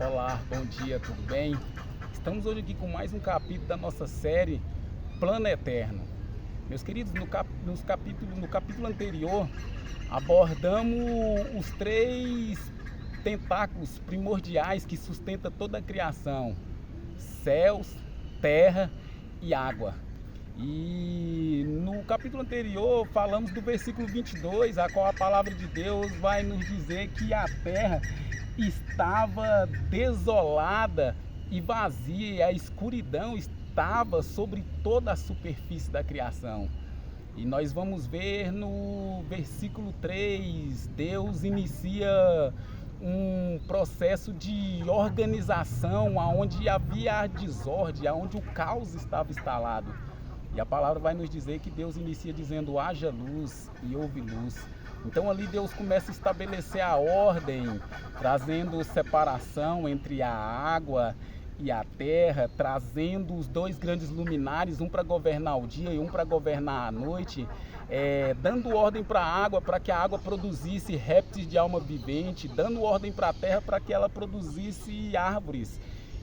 Olá, bom dia, tudo bem? Estamos hoje aqui com mais um capítulo da nossa série Plano Eterno. Meus queridos, no capítulo anterior abordamos os três tentáculos primordiais que sustentam toda a criação: céus, terra e água. E no capítulo anterior falamos do versículo 22, a qual a palavra de Deus vai nos dizer que a terra estava desolada e vazia, e a escuridão estava sobre toda a superfície da criação. E nós vamos ver no versículo 3, Deus inicia um processo de organização onde havia a desordem, onde o caos estava instalado. E a palavra vai nos dizer que Deus inicia dizendo: haja luz e houve luz. Então ali Deus começa a estabelecer a ordem, trazendo separação entre a água e a terra, trazendo os dois grandes luminares, um para governar o dia e um para governar a noite, dando ordem para a água, para que a água produzisse répteis de alma vivente, dando ordem para a terra para que ela produzisse árvores,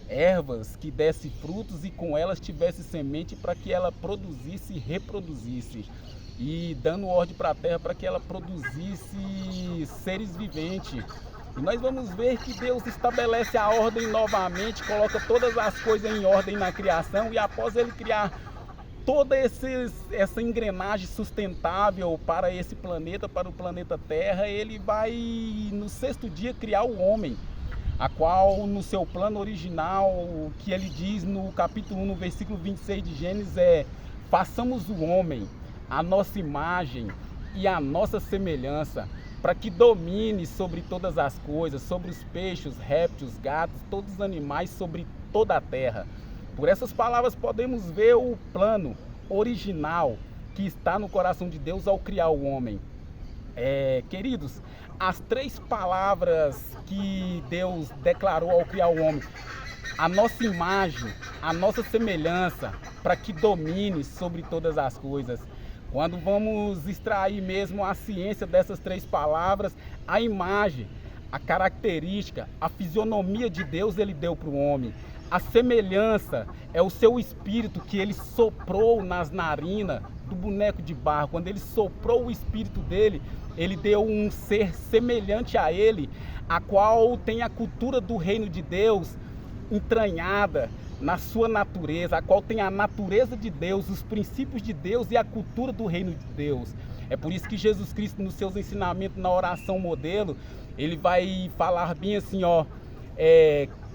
ervas que desse frutos e com elas tivesse semente para que ela produzisse e reproduzisse, e dando ordem para a terra para que ela produzisse seres viventes. E nós vamos ver que Deus estabelece a ordem novamente, coloca todas as coisas em ordem na criação, e após ele criar toda essa engrenagem sustentável para esse planeta, para o planeta Terra, ele vai no sexto dia criar o homem, a qual no seu plano original, que ele diz no capítulo 1, no versículo 26 de Gênesis, façamos o homem a nossa imagem e a nossa semelhança, para que domine sobre todas as coisas, sobre os peixes, répteis, gatos, todos os animais, sobre toda a terra. Por essas palavras podemos ver o plano original que está no coração de Deus ao criar o homem. Queridos, as três palavras que Deus declarou ao criar o homem: a nossa imagem, a nossa semelhança, para que domine sobre todas as coisas. Quando vamos extrair mesmo a ciência dessas três palavras, a imagem, a característica, a fisionomia de Deus ele deu para o homem. A semelhança é o seu espírito que ele soprou nas narinas do boneco de barro. Quando ele soprou o espírito dele, ele deu um ser semelhante a ele, a qual tem a cultura do reino de Deus entranhada na sua natureza, a qual tem a natureza de Deus, os princípios de Deus e a cultura do reino de Deus. É por isso que Jesus Cristo, nos seus ensinamentos na oração modelo, ele vai falar bem assim,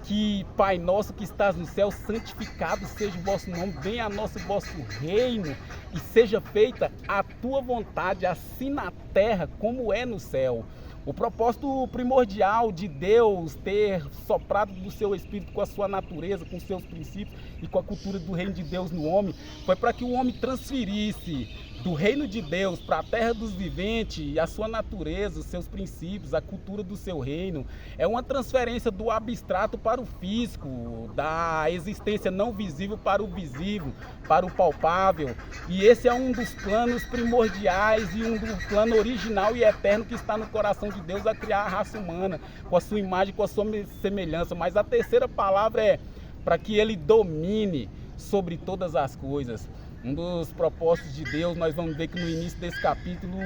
que Pai nosso que estás no céu, santificado seja o vosso nome, venha a nosso vosso reino e seja feita a tua vontade, assim na terra como é no céu. O propósito primordial de Deus ter soprado do seu espírito com a sua natureza, com seus princípios e com a cultura do reino de Deus no homem, foi para que o homem transferisse do reino de Deus para a terra dos viventes a sua natureza, os seus princípios, a cultura do seu reino. É uma transferência do abstrato para o físico, da existência não visível para o visível, para o palpável. E esse é um dos planos primordiais e um do plano original e eterno que está no coração de Deus, a criar a raça humana com a sua imagem, com a sua semelhança. Mas a terceira palavra é para que ele domine sobre todas as coisas. Um dos propósitos de Deus, nós vamos ver que no início desse capítulo,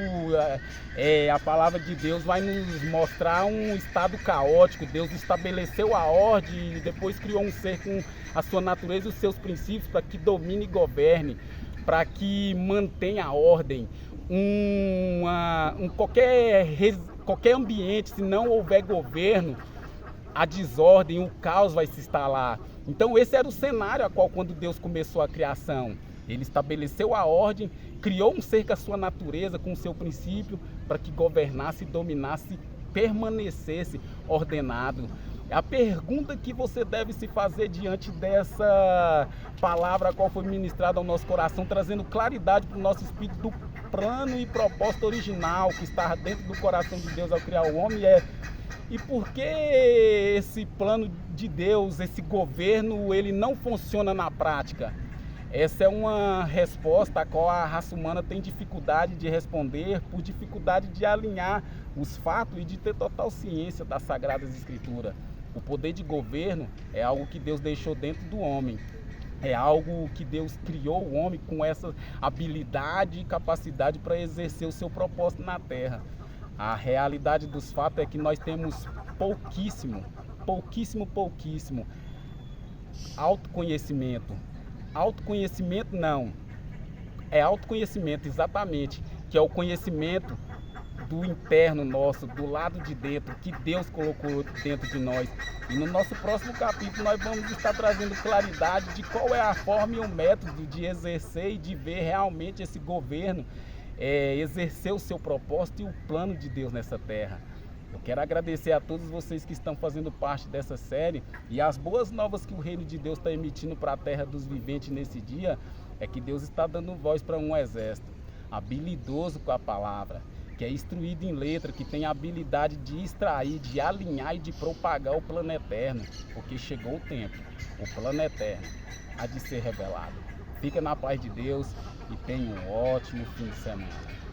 a palavra de Deus vai nos mostrar um estado caótico. Deus estabeleceu a ordem e depois criou um ser com a sua natureza e os seus princípios para que domine e governe, para que mantenha a ordem. Qualquer ambiente, se não houver governo, a desordem, o caos vai se instalar. Então esse era o cenário a qual, quando Deus começou a criação, ele estabeleceu a ordem, criou um ser com a sua natureza, com o seu princípio, para que governasse, dominasse, permanecesse ordenado. A pergunta que você deve se fazer diante dessa palavra a qual foi ministrada ao nosso coração, trazendo claridade para o nosso espírito do plano e propósito original que está dentro do coração de Deus ao criar o homem, e por que esse plano de Deus, esse governo, ele não funciona na prática? Essa é uma resposta a qual a raça humana tem dificuldade de responder, por dificuldade de alinhar os fatos e de ter total ciência das Sagradas Escrituras. O poder de governo é algo que Deus deixou dentro do homem. É algo que Deus criou o homem com essa habilidade e capacidade para exercer o seu propósito na terra. A realidade dos fatos é que nós temos pouquíssimo autoconhecimento. Autoconhecimento não, é autoconhecimento exatamente, que é o conhecimento do interno nosso, do lado de dentro, que Deus colocou dentro de nós. E no nosso próximo capítulo nós vamos estar trazendo claridade de qual é a forma e o método de exercer e de ver realmente esse governo exercer o seu propósito e o plano de Deus nessa terra. Eu quero agradecer a todos vocês que estão fazendo parte dessa série, e as boas novas que o reino de Deus está emitindo para a terra dos viventes nesse dia é que Deus está dando voz para um exército habilidoso com a palavra, que é instruído em letra, que tem a habilidade de extrair, de alinhar e de propagar o plano eterno, porque chegou o tempo, o plano eterno há de ser revelado. Fica na paz de Deus e tenha um ótimo fim de semana.